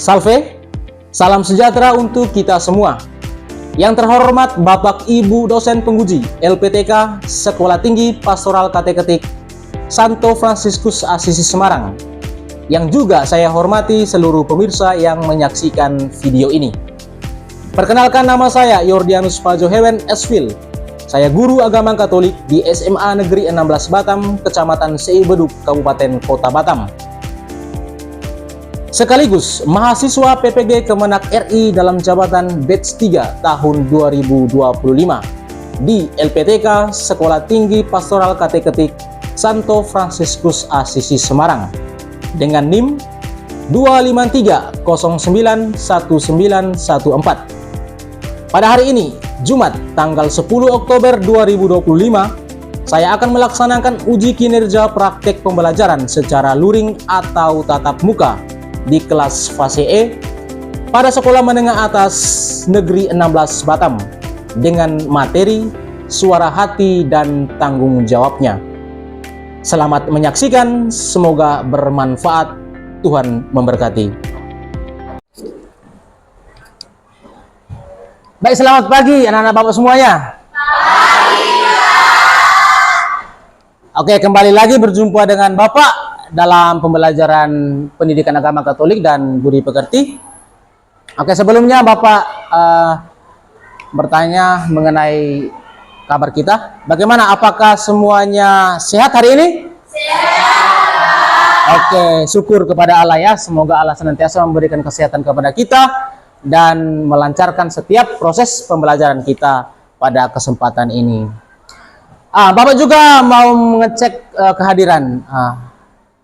Salve, salam sejahtera untuk kita semua. Yang terhormat Bapak Ibu dosen penguji LPTK Sekolah Tinggi Pastoral Kateketik Santo Fransiskus Asisi Semarang. Yang juga saya hormati seluruh pemirsa yang menyaksikan video ini. Perkenalkan, nama saya Yordianus Pajohewen Esvil. Saya guru agama Katolik di SMA Negeri 16 Batam, Kecamatan Seibeduk, Kabupaten Kota Batam. Sekaligus mahasiswa PPG Kemenak RI dalam jabatan Batch 3 tahun 2025 di LPTK Sekolah Tinggi Pastoral Kateketik Santo Fransiskus Asisi Semarang dengan NIM 253091914. Pada hari ini, Jumat tanggal 10 Oktober 2025, saya akan melaksanakan uji kinerja praktek pembelajaran secara luring atau tatap muka di kelas fase E pada Sekolah Menengah Atas Negeri 16 Batam dengan materi suara hati dan tanggung jawabnya. Selamat menyaksikan, semoga bermanfaat. Tuhan memberkati. Baik, selamat pagi anak-anak Bapak semuanya. Oke, kembali lagi berjumpa dengan Bapak dalam pembelajaran pendidikan agama Katolik dan budi pekerti. Oke, sebelumnya Bapak bertanya mengenai kabar kita. Bagaimana? Apakah semuanya sehat hari ini? Sehat. Oke, syukur kepada Allah ya. Semoga Allah senantiasa memberikan kesehatan kepada kita dan melancarkan setiap proses pembelajaran kita pada kesempatan ini. Bapak juga mau mengecek kehadiran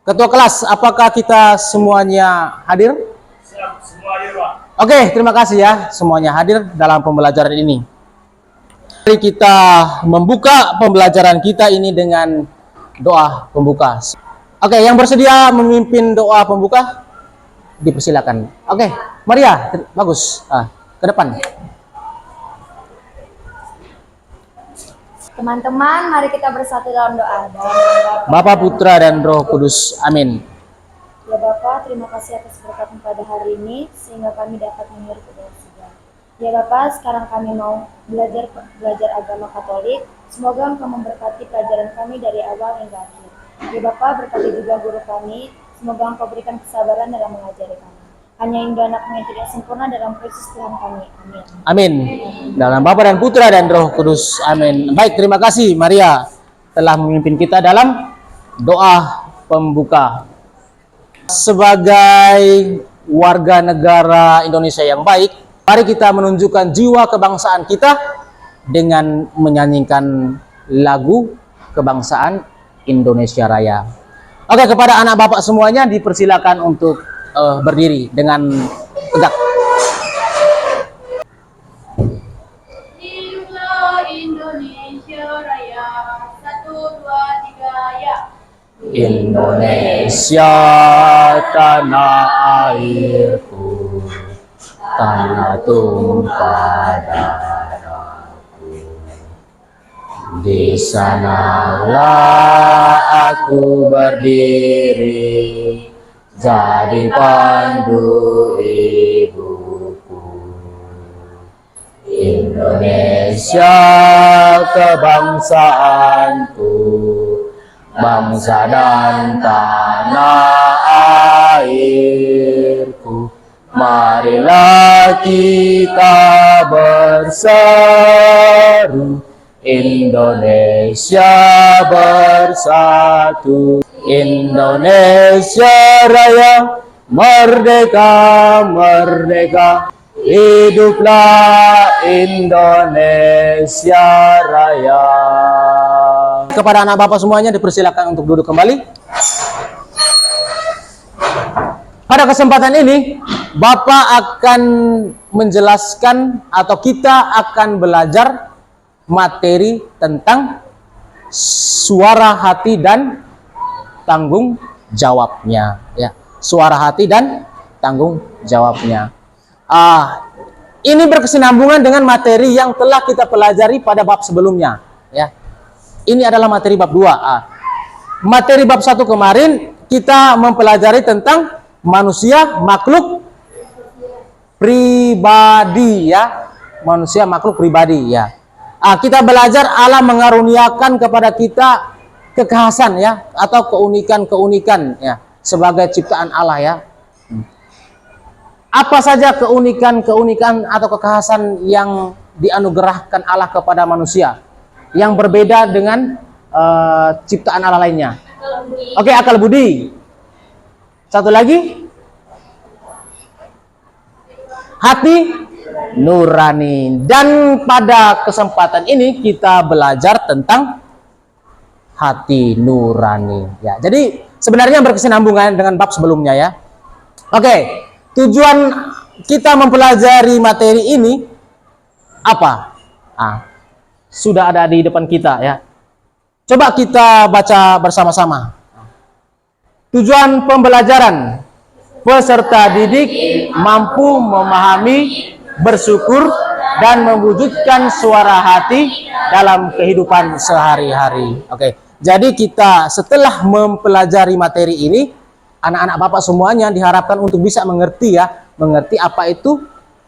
Ketua kelas, apakah kita semuanya hadir? Siap, semua hadir, Pak. Oke, terima kasih ya, semuanya hadir dalam pembelajaran ini. Mari kita membuka pembelajaran kita ini dengan doa pembuka. Oke, yang bersedia memimpin doa pembuka, dipersilakan. Oke, Maria, bagus. Ke depan. Teman-teman, mari kita bersatu dalam doa. Bapa, Putra, dan Roh Kudus. Amin. Ya Bapa, terima kasih atas berkat pada hari ini, sehingga kami dapat menghirup udara segar. Ya Bapa, sekarang kami mau belajar agama Katolik. Semoga Engkau memberkati pelajaran kami dari awal hingga akhir. Ya Bapa, berkati juga guru kami. Semoga Engkau berikan kesabaran dalam mengajari kami. Hanya Indah Anakmu yang tidak sempurna dalam Kristus Tuhan kami. Amin. Amin. Dalam Bapa dan Putra dan Roh Kudus. Amin. Baik, terima kasih Maria telah memimpin kita dalam doa pembuka. Sebagai warga negara Indonesia yang baik, mari kita menunjukkan jiwa kebangsaan kita dengan menyanyikan lagu kebangsaan Indonesia Raya. Oke, kepada anak Bapak semuanya dipersilakan untuk berdiri dengan tegak. Hiduplah Indonesia Raya, 1, 2, 3, ya. Indonesia tanah airku, tanah tumpah darahku. Di sanalah aku berdiri, jadi pandu ibuku. Indonesia kebangsaanku, bangsa dan tanah airku. Marilah kita berseru, Indonesia bersatu. Indonesia Raya, merdeka, merdeka. Hiduplah Indonesia Raya. Kepada anak Bapak semuanya dipersilakan untuk duduk kembali. Pada kesempatan ini, Bapak akan menjelaskan atau kita akan belajar materi tentang suara hati dan tanggung jawabnya, ya. Suara hati dan tanggung jawabnya. Ini berkesinambungan dengan materi yang telah kita pelajari pada bab sebelumnya, ya. Ini adalah materi bab 2. Materi bab 1 kemarin kita mempelajari tentang manusia makhluk pribadi ya. Manusia makhluk pribadi ya. Kita belajar Allah mengaruniakan kepada kita kekhasan ya, atau keunikan-keunikan ya, sebagai ciptaan Allah ya. Apa saja keunikan-keunikan atau kekhasan yang dianugerahkan Allah kepada manusia yang berbeda dengan ciptaan Allah lainnya? Oke, akal budi. Satu lagi, hati nurani. Dan pada kesempatan ini kita belajar tentang hati nurani ya. Jadi sebenarnya berkesinambungan dengan bab sebelumnya ya. Oke, tujuan kita mempelajari materi ini apa? Sudah ada di depan kita ya. Coba kita baca bersama-sama. Tujuan pembelajaran: peserta didik mampu memahami, bersyukur, dan mewujudkan suara hati dalam kehidupan sehari-hari. Oke, jadi kita setelah mempelajari materi ini, anak-anak Bapak semuanya diharapkan untuk bisa mengerti ya, mengerti apa itu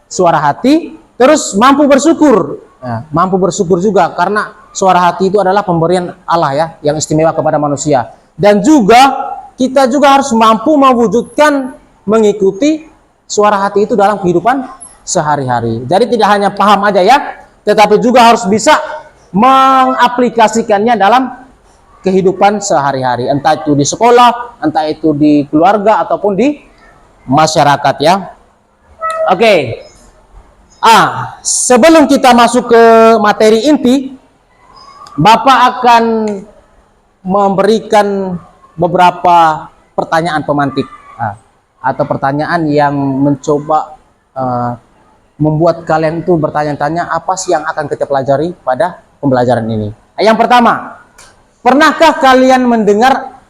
suara hati, terus mampu bersyukur. Ya, mampu bersyukur juga karena suara hati itu adalah pemberian Allah ya, yang istimewa kepada manusia. Dan juga kita juga harus mampu mewujudkan, mengikuti suara hati itu dalam kehidupan sehari-hari. Jadi tidak hanya paham aja ya, tetapi juga harus bisa mengaplikasikannya dalam kehidupan sehari-hari, entah itu di sekolah, entah itu di keluarga, ataupun di masyarakat ya. Oke. Sebelum kita masuk ke materi inti, Bapak akan memberikan beberapa pertanyaan pemantik atau pertanyaan yang mencoba membuat kalian itu bertanya-tanya apa sih yang akan kita pelajari pada pembelajaran ini. Yang pertama, pernahkah kalian mendengar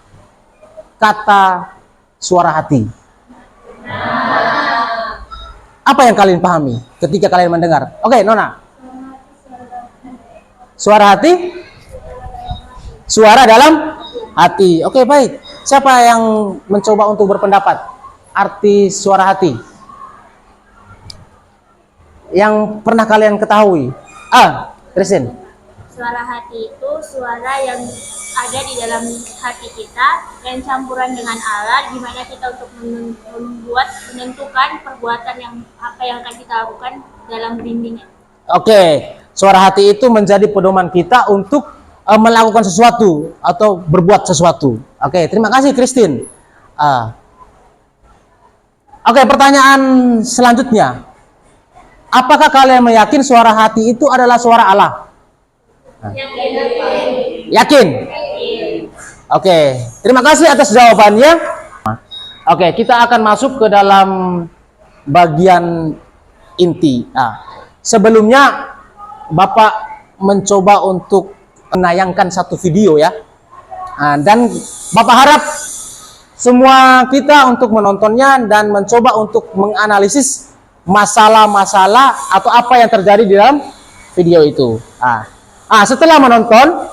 kata suara hati? Apa yang kalian pahami ketika kalian mendengar? Oke, Nona. Suara hati? Suara dalam hati. Oke, baik. Siapa yang mencoba untuk berpendapat arti suara hati yang pernah kalian ketahui? Christine. Suara hati itu suara yang ada di dalam hati kita dan campuran dengan Allah, di mana kita untuk menentukan perbuatan yang apa yang akan kita lakukan dalam bimbingan. Oke, suara hati itu menjadi pedoman kita untuk melakukan sesuatu atau berbuat sesuatu. Oke, terima kasih Christine. Oke, pertanyaan selanjutnya. Apakah kalian meyakini suara hati itu adalah suara Allah? Yakin? Oke, terima kasih atas jawabannya. Oke, kita akan masuk ke dalam bagian inti. Sebelumnya Bapak mencoba untuk menayangkan satu video ya. Dan Bapak harap semua kita untuk menontonnya dan mencoba untuk menganalisis masalah-masalah atau apa yang terjadi di dalam video itu. Setelah menonton,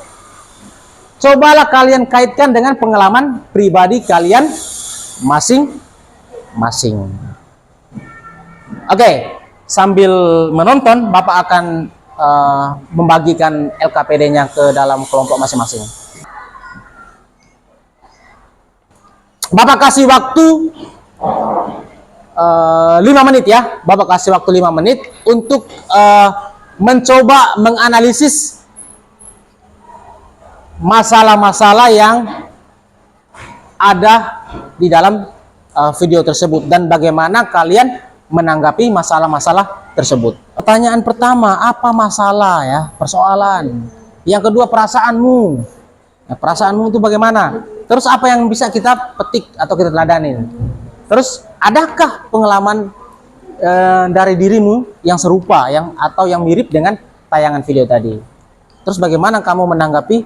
cobalah kalian kaitkan dengan pengalaman pribadi kalian masing-masing. Oke, sambil menonton, Bapak akan membagikan LKPD-nya ke dalam kelompok masing-masing. Bapak kasih waktu 5 menit ya. Bapak kasih waktu 5 menit untuk mencoba menganalisis masalah-masalah yang ada di dalam video tersebut dan bagaimana kalian menanggapi masalah-masalah tersebut. Pertanyaan pertama, apa masalah ya? Persoalan. Yang kedua, perasaanmu. Perasaanmu itu bagaimana? Terus apa yang bisa kita petik atau kita teladanin? Terus adakah pengalaman dari dirimu yang serupa atau yang mirip dengan tayangan video tadi? Terus bagaimana kamu menanggapi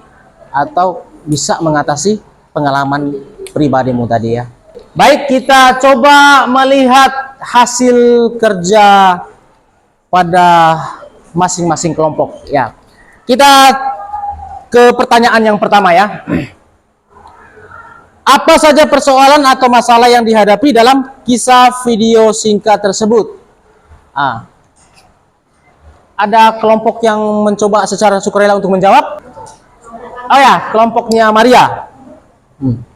atau bisa mengatasi pengalaman pribadimu tadi ya? Baik, kita coba melihat hasil kerja pada masing-masing kelompok ya. Kita ke pertanyaan yang pertama ya. Apa saja persoalan atau masalah yang dihadapi dalam kisah video singkat tersebut? Ada kelompok yang mencoba secara sukarela untuk menjawab? Oh ya, kelompoknya Maria.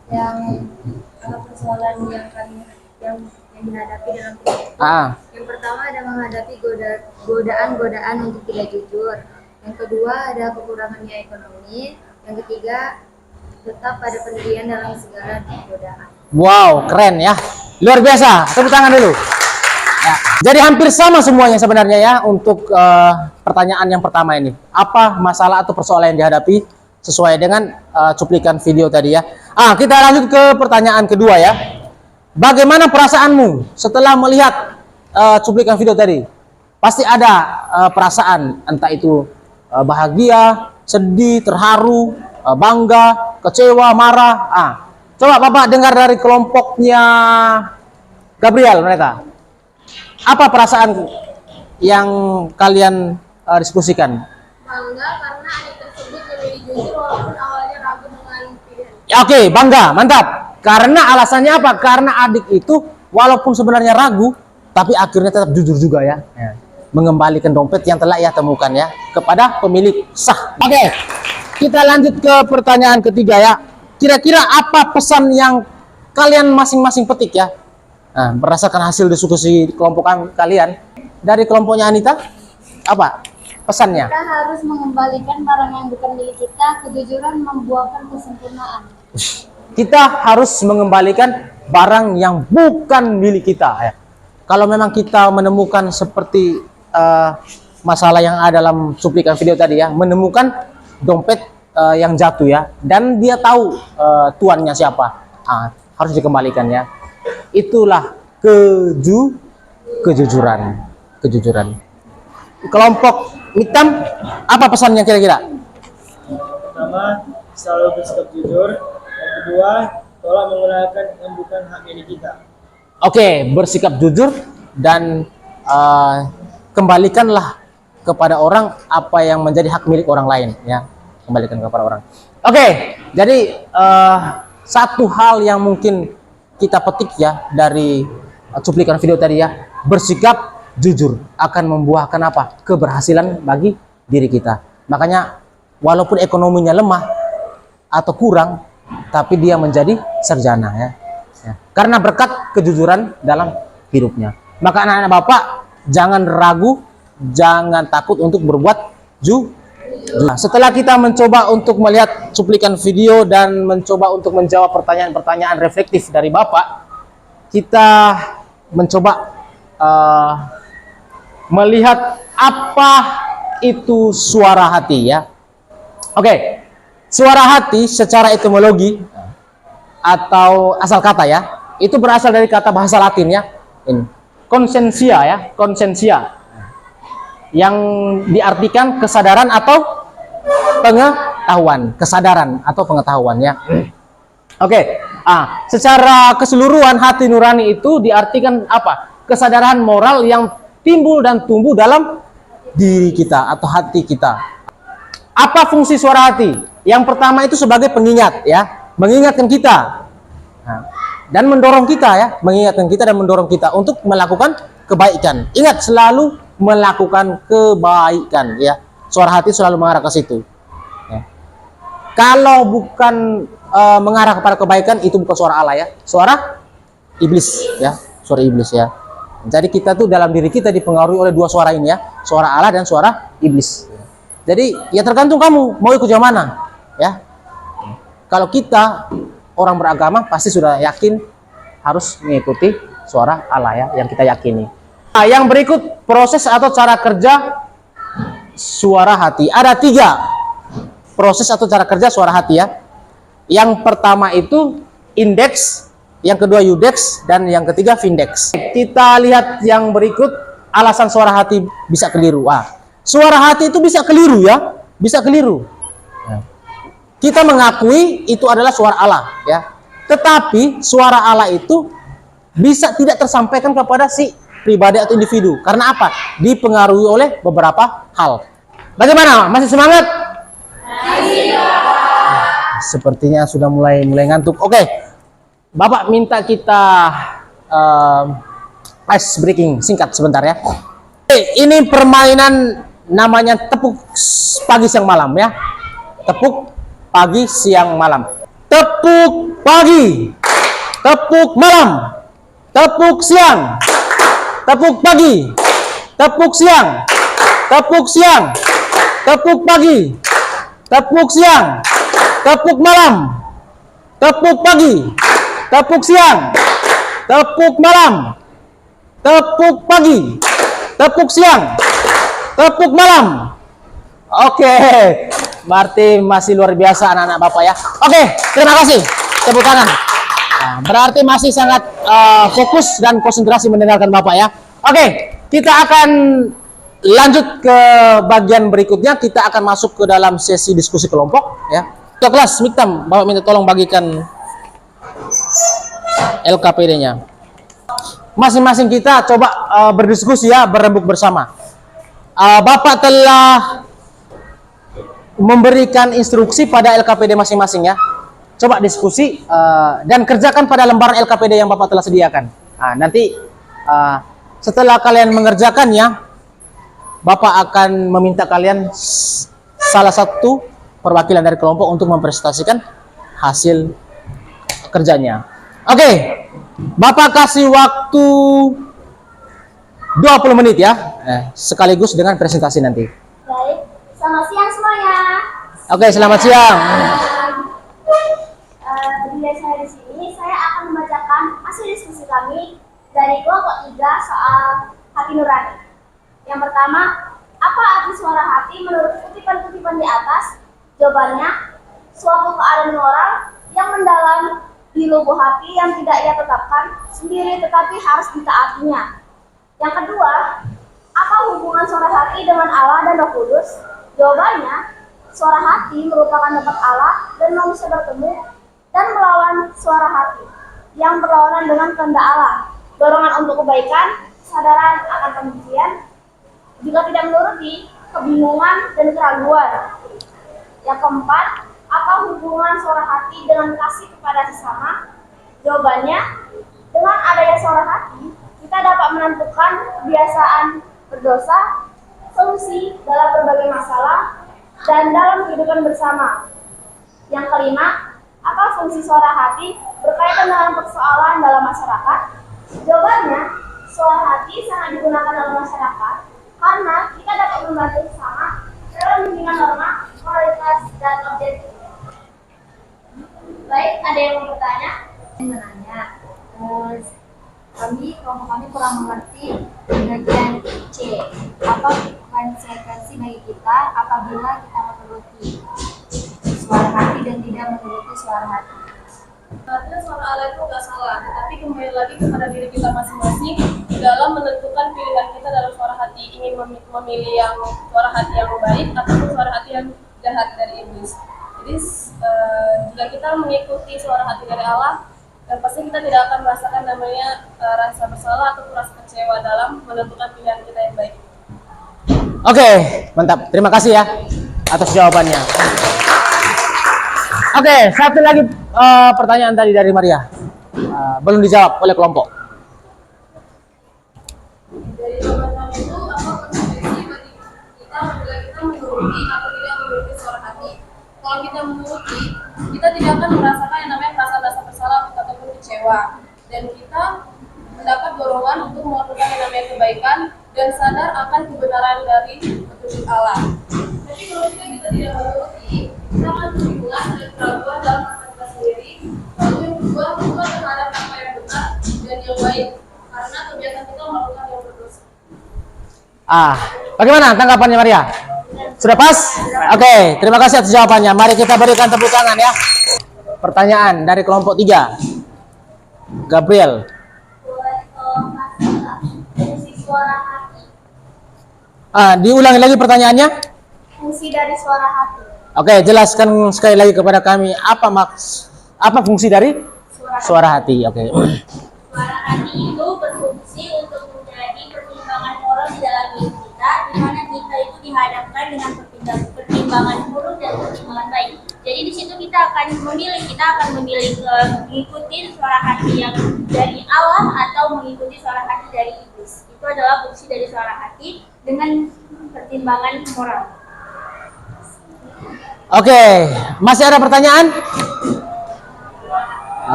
Yang persoalan yang dihadapi dalam kehidupan. Yang pertama ada menghadapi godaan-godaan untuk tidak jujur. Yang kedua ada kekurangannya ekonomi. Yang ketiga tetap pada pendirian dalam segala godaan. Wow, keren ya. Luar biasa. Tepuk tangan dulu. Ya, jadi hampir sama semuanya sebenarnya ya untuk pertanyaan yang pertama ini. Apa masalah atau persoalan yang dihadapi sesuai dengan cuplikan video tadi ya. Kita lanjut ke pertanyaan kedua ya. Bagaimana perasaanmu setelah melihat cuplikan video tadi? Pasti ada perasaan, entah itu bahagia, sedih, terharu, bangga, kecewa, marah. Coba Bapak dengar dari kelompoknya Gabriel mereka. Apa perasaan yang kalian diskusikan? Bangga karena adik tersebut lebih jujur walaupun awalnya ragu dengan pilihan. Oke, bangga, mantap. Karena alasannya apa? Karena adik itu walaupun sebenarnya ragu, tapi akhirnya tetap jujur juga ya. Mengembalikan dompet yang telah ia temukan ya kepada pemilik sah. Oke, kita lanjut ke pertanyaan ketiga ya. Kira-kira apa pesan yang kalian masing-masing petik ya? Berdasarkan hasil diskusi kelompok kalian. Dari kelompoknya Anita, apa pesannya? Kita harus mengembalikan barang yang bukan milik kita. Kejujuran membuahkan kesempurnaan. Kita harus mengembalikan barang yang bukan milik kita ya. Kalau memang kita menemukan seperti masalah yang ada dalam cuplikan video tadi ya, menemukan dompet yang jatuh ya, dan dia tahu tuannya siapa, harus dikembalikan ya. Itulah kejujuran. Kelompok Miktam, apa pesannya kira-kira? Pertama, selalu bersikap jujur. Yang kedua, tolak menggunakan yang bukan hak milik kita. Oke, bersikap jujur dan kembalikanlah kepada orang apa yang menjadi hak milik orang lain ya. Kembalikan kepada orang. Oke, jadi satu hal yang mungkin kita petik ya dari cuplikan video tadi ya, bersikap jujur akan membuahkan apa? Keberhasilan bagi diri kita. Makanya walaupun ekonominya lemah atau kurang, tapi dia menjadi sarjana ya. Karena berkat kejujuran dalam hidupnya. Maka anak-anak Bapak jangan ragu, jangan takut untuk berbuat jujur. Setelah kita mencoba untuk melihat cuplikan video dan mencoba untuk menjawab pertanyaan-pertanyaan reflektif dari Bapak, kita mencoba melihat apa itu suara hati ya. Oke, suara hati secara etimologi atau asal kata ya, itu berasal dari kata bahasa Latin ya, konsensia ya, konsensia, yang diartikan kesadaran atau pengetahuan, kesadaran atau pengetahuan ya. Oke, secara keseluruhan hati nurani itu diartikan apa? Kesadaran moral yang timbul dan tumbuh dalam diri kita atau hati kita. Apa fungsi suara hati? Yang pertama itu sebagai pengingat ya, mengingatkan kita dan mendorong kita ya, mengingatkan kita dan mendorong kita untuk melakukan kebaikan. Ingat, selalu melakukan kebaikan ya. Suara hati selalu mengarah ke situ. Ya. Kalau bukan mengarah kepada kebaikan, itu bukan suara Allah ya, suara iblis ya, suara iblis ya. Jadi kita tuh dalam diri kita dipengaruhi oleh dua suara ini ya, suara Allah dan suara iblis. Jadi ya tergantung kamu mau ikut yang mana ya. Kalau kita orang beragama pasti sudah yakin harus mengikuti suara Allah ya, yang kita yakini. Yang berikut proses atau cara kerja suara hati. Ada 3 proses atau cara kerja suara hati ya. Yang pertama itu indeks, yang kedua eudex, dan yang ketiga vindex. Kita lihat yang berikut alasan suara hati bisa keliru. Suara hati itu bisa keliru ya, bisa keliru. Kita mengakui itu adalah suara Allah ya. Tetapi suara Allah itu bisa tidak tersampaikan kepada si pribadi atau individu. Karena apa? Dipengaruhi oleh beberapa hal. Bagaimana? Masih semangat? Sepertinya sudah mulai ngantuk. Oke. Bapak minta kita ice breaking singkat sebentar ya. Ini permainan namanya tepuk pagi siang malam ya. Tepuk pagi siang malam. Tepuk pagi. Tepuk malam. Tepuk siang. Tepuk pagi. Tepuk siang. Tepuk siang. Tepuk pagi. Tepuk siang. Tepuk malam. Tepuk pagi. Tepuk siang. Tepuk malam. Tepuk pagi. Tepuk siang. Tepuk malam. Oke, berarti masih luar biasa anak-anak Bapak ya. Oke, terima kasih. Tepuk tangan. Nah, berarti masih sangat fokus dan konsentrasi mendengarkan Bapak ya. Oke, kita akan lanjut ke bagian berikutnya. Kita akan masuk ke dalam sesi diskusi kelompok ya. Ke kelas Miktam, Bapak minta tolong bagikan LKPD-nya. Masing-masing kita coba berdiskusi ya, berembuk bersama. Bapak telah memberikan instruksi pada LKPD masing-masing ya. Coba diskusi dan kerjakan pada lembaran LKPD yang Bapak telah sediakan. Nah, nanti setelah kalian mengerjakannya, Bapak akan meminta kalian salah satu perwakilan dari kelompok untuk mempresentasikan hasil kerjanya. Oke, Bapak kasih waktu 20 menit ya, sekaligus dengan presentasi nanti. Baik, selamat siang semuanya. Oke, selamat siang. Bila saya di sini, saya akan membacakan hasil diskusi kami dari kelompok 3 soal hati nurani. Yang pertama, apa arti suara hati menurut kutipan-kutipan di atas? Jawabannya, suatu keadaan moral yang mendalam di lubuk hati yang tidak ia tetapkan sendiri tetapi harus ditaatinya. Yang kedua, apa hubungan suara hati dengan Allah dan Roh Kudus? Jawabannya, suara hati merupakan tempat Allah dan manusia bertemu dan melawan suara hati yang berlawanan dengan kehendak Allah. Dorongan untuk kebaikan, kesadaran akan kebencian, juga tidak menuruti, kebingungan dan keraguan. Yang keempat, apa hubungan suara hati dengan kasih kepada sesama? Jawabannya, dengan adanya suara hati, kita dapat menentukan kebiasaan berdosa, solusi dalam berbagai masalah, dan dalam kehidupan bersama. Yang kelima, apa fungsi suara hati berkaitan dengan persoalan dalam masyarakat? Jawabannya, suara hati sangat digunakan dalam masyarakat karena kita dapat membantu sesama dalam membina norma, moralitas, dan objektif. Baik, ada yang mau bertanya? Menanya, kelompok kami kurang mengerti bagian C. Apa konsekuensi bagi kita apabila kita menuruti suara hati dan tidak menuruti suara hati? Artinya suara Allah itu nggak salah, tetapi kembali lagi kepada diri kita masing-masing dalam menentukan pilihan kita dalam suara hati, ingin memilih yang suara hati yang baik ataupun suara hati yang jahat dari iblis. Jadi jika kita mengikuti suara hati dari Allah, dan pasti kita tidak akan merasakan namanya rasa bersalah ataupun rasa kecewa dalam menentukan pilihan kita yang baik. Oke, mantap. Terima kasih ya atas jawabannya. Oke, satu lagi pertanyaan tadi dari Maria. Belum dijawab oleh kelompok. Dari jawaban itu, apa konsekuensi bagi kita apabila kita menuruti atau tidak menuruti suara hati? Kalau kita menuruti, kita tidak akan merasakan yang namanya perasaan rasa bersalah ataupun kecewa, dan kita mendapat dorongan untuk melakukan yang namanya kebaikan dan sadar akan kebenaran dari petunjuk Allah. Tapi kalau kita tidak menuruti, kita akan kebingungan dan keraguan dalam diri kita sendiri, lalu yang kedua kita terhadap apa yang benar dan yang baik, karena kebiasaan kita melakukan yang berdosa. Bagaimana tanggapannya Maria? Sudah pas? Oke, terima kasih atas jawabannya. Mari kita berikan tepuk tangan ya. Pertanyaan dari kelompok 3. Gabriel. Fungsi suara hati. Diulangi lagi pertanyaannya. Fungsi dari suara hati. Oke, jelaskan sekali lagi kepada kami apa fungsi dari suara hati. Oke. Suara hati itu berfungsi untuk menjadi pertimbangan moral di dalam diri kita, di mana kita itu dihadapkan dengan pertimbangan buruk dan pertimbangan baik. Jadi di situ kita akan memilih mengikuti suara hati yang dari Allah atau mengikuti suara hati dari iblis. Itu adalah fungsi dari suara hati. dengan pertimbangan moral. Oke, masih ada pertanyaan?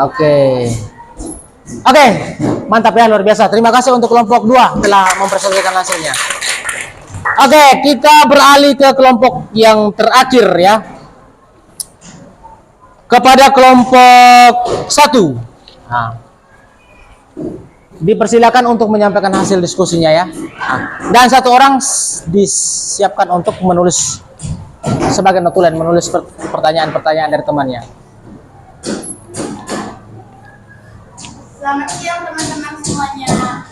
Oke. Oke, mantap ya, luar biasa. Terima kasih untuk kelompok 2 telah mempresentasikan hasilnya. Oke, kita beralih ke kelompok yang terakhir ya. Kepada kelompok 1. Nah, dipersilakan untuk menyampaikan hasil diskusinya ya. Nah, dan 1 orang disiapkan untuk menulis sebagai notulen, menulis pertanyaan-pertanyaan dari temannya. Selamat siang teman-teman semuanya.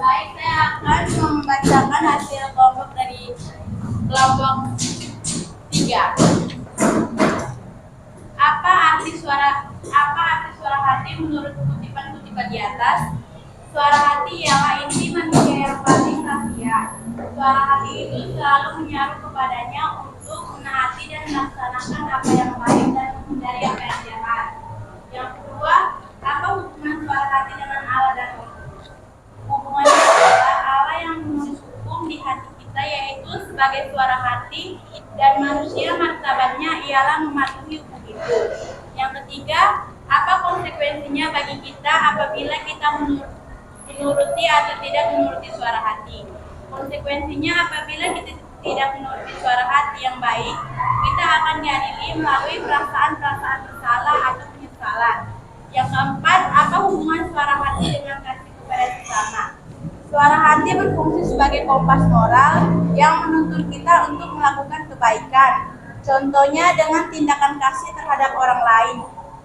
Baik, saya akan membacakan hasil kelompok dari kelompok 3. Apa arti suara hati menurut kutipan-kutipan di atas? Suara hati ialah inti manusia yang paling rahasia. Suara hati itu selalu menyaruh kepadanya untuk menaati dan melaksanakan apa yang baik dan menghindari apa yang jahat. Yang kedua, apa hubungan suara hati dengan Allah dan Rasul? Hubungannya adalah Allah yang menulis hukum di hati kita, yaitu sebagai suara hati, dan manusia martabatnya ialah mematuhi hukum itu. Yang ketiga, apa konsekuensinya bagi kita apabila kita menuruti atau tidak menuruti suara hati? Konsekuensinya apabila kita tidak menuruti suara hati yang baik, kita akan diadili melalui perasaan-perasaan bersalah atau penyesalan. Yang keempat, apa hubungan suara hati dengan kasih kepada sesama? Suara hati berfungsi sebagai kompas moral yang menuntun kita untuk melakukan kebaikan. Contohnya dengan tindakan kasih terhadap orang lain,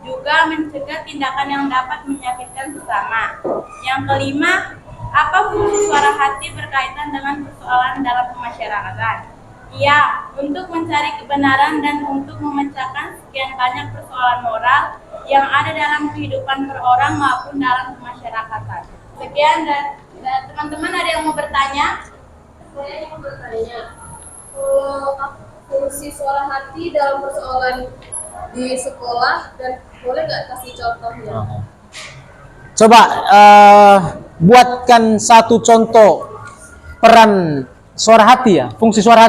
juga mencegah tindakan yang dapat menyakitkan sesama. Yang kelima, apa fungsi suara hati berkaitan dengan persoalan dalam pemasyarakatan? Ya, untuk mencari kebenaran dan untuk memecahkan sekian banyak persoalan moral yang ada dalam kehidupan perorang maupun dalam pemasyarakatan. Sekian, dan teman-teman ada yang mau bertanya? Saya ingin bertanya, fungsi suara hati dalam persoalan di sekolah, dan boleh nggak kasih contohnya? Coba buatkan 1 contoh peran suara hati ya, fungsi suara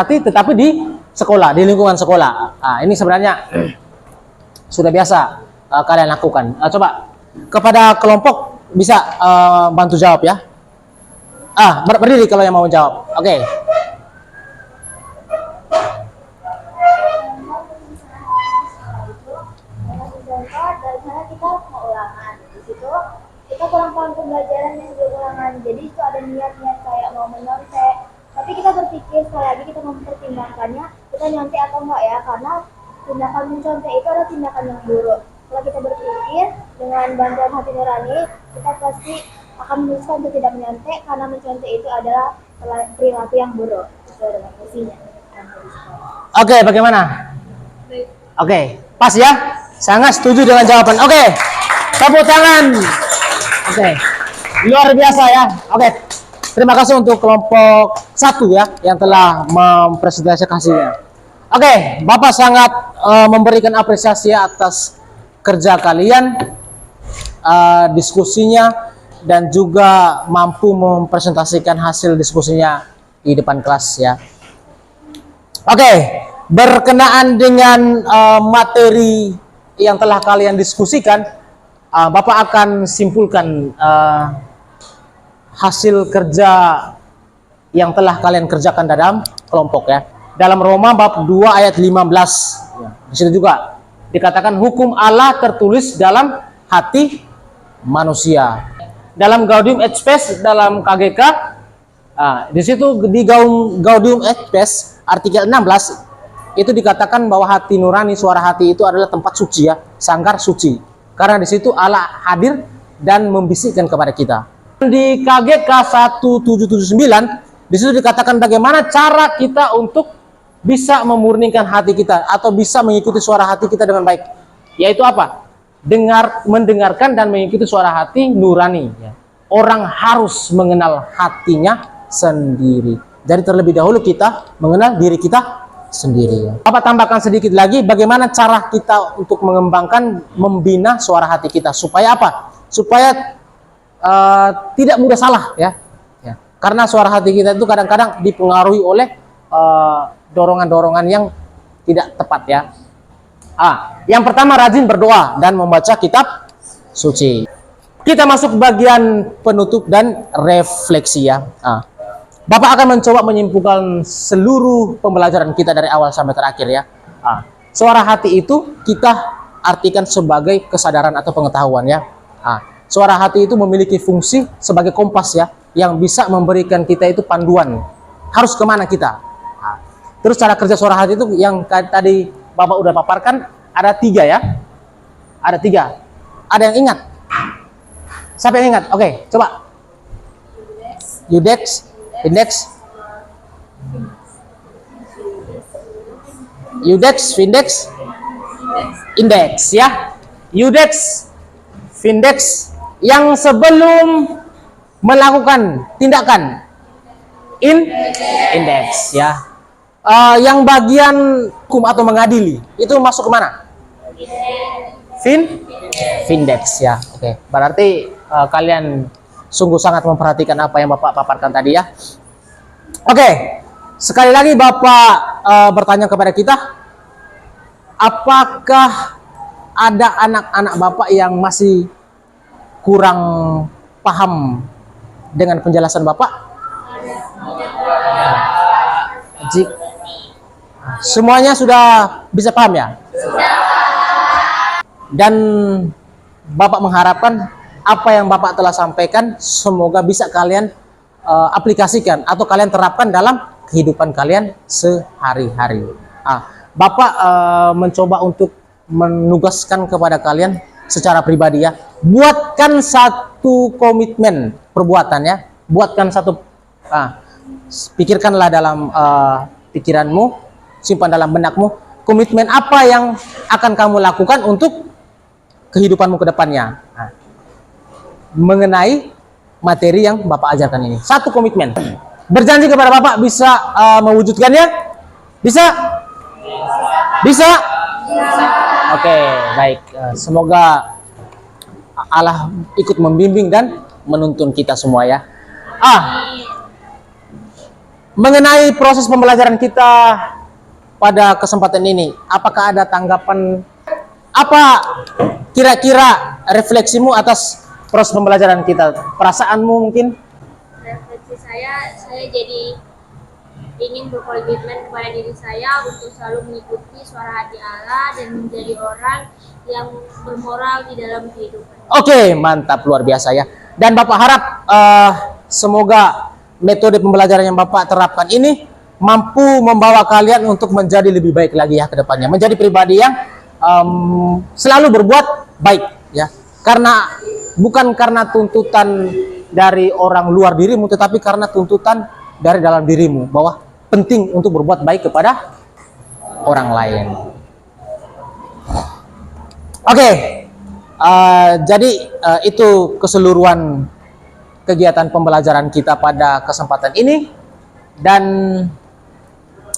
hati tetapi di sekolah, di lingkungan sekolah. Nah, ini sebenarnya sudah biasa kalian lakukan. Coba kepada kelompok bisa bantu jawab ya. Berdiri kalau yang mau jawab. Oke. Dari sana kita mau ulangan. Di situ kita kurang paham pembelajaran yang diulangan. Jadi itu ada niat-niat kayak mau menyontek. Tapi kita berpikir sekali lagi, kita mempertimbangkannya, kita nyontek atau enggak ya, karena tindakan mencontek itu adalah tindakan yang buruk. Kalau kita berpikir dengan bantuan hati nurani, kita pasti akan memutuskan untuk tidak menyontek, karena mencontek itu adalah perilaku yang buruk. Itu adalah fungsinya. Oke, bagaimana? Oke, pas ya? Sangat setuju dengan jawaban. Oke, tepuk tangan. Oke, luar biasa ya. Oke, terima kasih untuk kelompok 1 ya yang telah mempresentasikan hasilnya. Oke, Bapak sangat memberikan apresiasi atas kerja kalian, diskusinya, dan juga mampu mempresentasikan hasil diskusinya di depan kelas ya. Oke, berkenaan dengan materi yang telah kalian diskusikan, Bapak akan simpulkan hasil kerja yang telah kalian kerjakan dalam kelompok ya. Dalam Roma bab 2 ayat 15 ya, di situ juga dikatakan hukum Allah tertulis dalam hati manusia. Dalam Gaudium et Spes dalam KGK, di situ di Gaudium et Spes artikel 16 itu dikatakan bahwa hati nurani, suara hati itu adalah tempat suci ya, sanggar suci. Karena di situ Allah hadir dan membisikkan kepada kita. Di KGK 1779 di situ dikatakan bagaimana cara kita untuk bisa memurnikan hati kita atau bisa mengikuti suara hati kita dengan baik. Yaitu apa? Mendengarkan dan mengikuti suara hati nurani ya. Orang harus mengenal hatinya sendiri. Jadi terlebih dahulu kita mengenal diri kita sendiri ya. Bapak tambahkan sedikit lagi bagaimana cara kita untuk mengembangkan, membina suara hati kita supaya apa? Supaya tidak mudah salah ya. Ya. Karena suara hati kita itu kadang-kadang dipengaruhi oleh dorongan-dorongan yang tidak tepat ya. Yang pertama rajin berdoa dan membaca kitab suci. Kita masuk bagian penutup dan refleksi ya. Bapak akan mencoba menyimpulkan seluruh pembelajaran kita dari awal sampai terakhir ya. Suara hati itu kita artikan sebagai kesadaran atau pengetahuan ya. Suara hati itu memiliki fungsi sebagai kompas ya, yang bisa memberikan kita itu panduan harus kemana kita. Terus cara kerja suara hati itu yang tadi Bapak udah paparkan ada 3 ya. Ada 3. Ada yang ingat? Siapa yang ingat? Oke, coba. Yudex, Vindex, Yudex, Vindex, Index ya. Yudex, Vindex yang sebelum melakukan tindakan Index ya. Yang bagian hukum atau mengadili itu masuk ke mana? Vindex ya. Oke, berarti kalian sungguh sangat memperhatikan apa yang Bapak paparkan tadi ya. Oke, sekali lagi Bapak bertanya kepada kita, apakah ada anak-anak Bapak yang masih kurang paham dengan penjelasan Bapak? Semuanya sudah bisa paham ya? Dan Bapak mengharapkan apa yang Bapak telah sampaikan semoga bisa kalian aplikasikan atau kalian terapkan dalam kehidupan kalian sehari-hari. Bapak mencoba untuk menugaskan kepada kalian secara pribadi ya, buatkan satu komitmen perbuatan ya, buatkan satu, pikirkanlah dalam pikiranmu, simpan dalam benakmu, komitmen apa yang akan kamu lakukan untuk kehidupanmu ke depannya mengenai materi yang Bapak ajarkan ini. Satu komitmen, berjanji kepada Bapak bisa mewujudkannya? Bisa? Bisa? Oke, baik. Semoga Allah ikut membimbing dan menuntun kita semua ya. Mengenai proses pembelajaran kita pada kesempatan ini, apakah ada tanggapan? Apa kira-kira refleksimu atas proses pembelajaran kita? Perasaanmu mungkin? Refleksi saya jadi ingin berkomitmen kepada diri saya untuk selalu mengikuti suara hati Allah dan menjadi orang yang bermoral di dalam kehidupan. Oke, mantap, luar biasa ya. Dan Bapak harap semoga metode pembelajaran yang Bapak terapkan ini mampu membawa kalian untuk menjadi lebih baik lagi ya ke depannya, menjadi pribadi yang selalu berbuat baik ya. Karena bukan karena tuntutan dari orang luar dirimu, tetapi karena tuntutan dari dalam dirimu bahwa penting untuk berbuat baik kepada orang lain. Oke, jadi itu keseluruhan kegiatan pembelajaran kita pada kesempatan ini, dan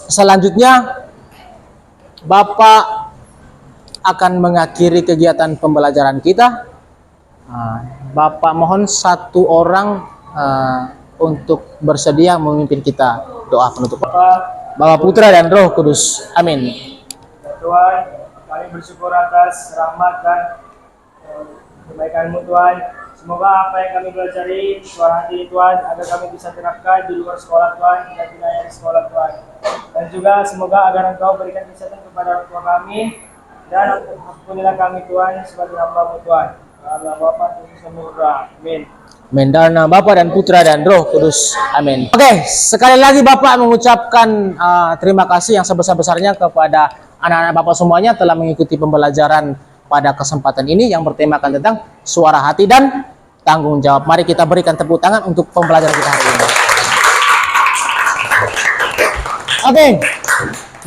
selanjutnya Bapak akan mengakhiri kegiatan pembelajaran kita. Bapak mohon satu orang untuk bersedia memimpin kita doa penutup. Bapa, Putra dan Roh Kudus. Amin. Tuhan, kami bersyukur atas rahmat dan kebaikan-Mu Tuhan. Semoga apa yang kami pelajari suara hati Tuhan agar kami bisa terapkan di luar sekolah Tuhan dan tidak hanya di sekolah Tuhan. Dan juga semoga agar Engkau berikan kesehatan kepada orang tua kami dan ampunilah kami Tuhan sebagai hamba-Mu Tuhan. Allah Bapa dan Amin. Amin. Dalam nama Bapa dan Putra dan Roh Kudus. Amin. Oke, sekali lagi Bapak mengucapkan terima kasih yang sebesar-besarnya kepada anak-anak Bapak semuanya telah mengikuti pembelajaran pada kesempatan ini yang bertemakan tentang suara hati dan tanggung jawab. Mari kita berikan tepuk tangan untuk pembelajaran kita hari ini. Oke,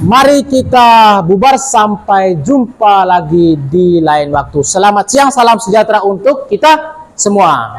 mari kita bubar, sampai jumpa lagi di lain waktu. Selamat siang, salam sejahtera untuk kita semua.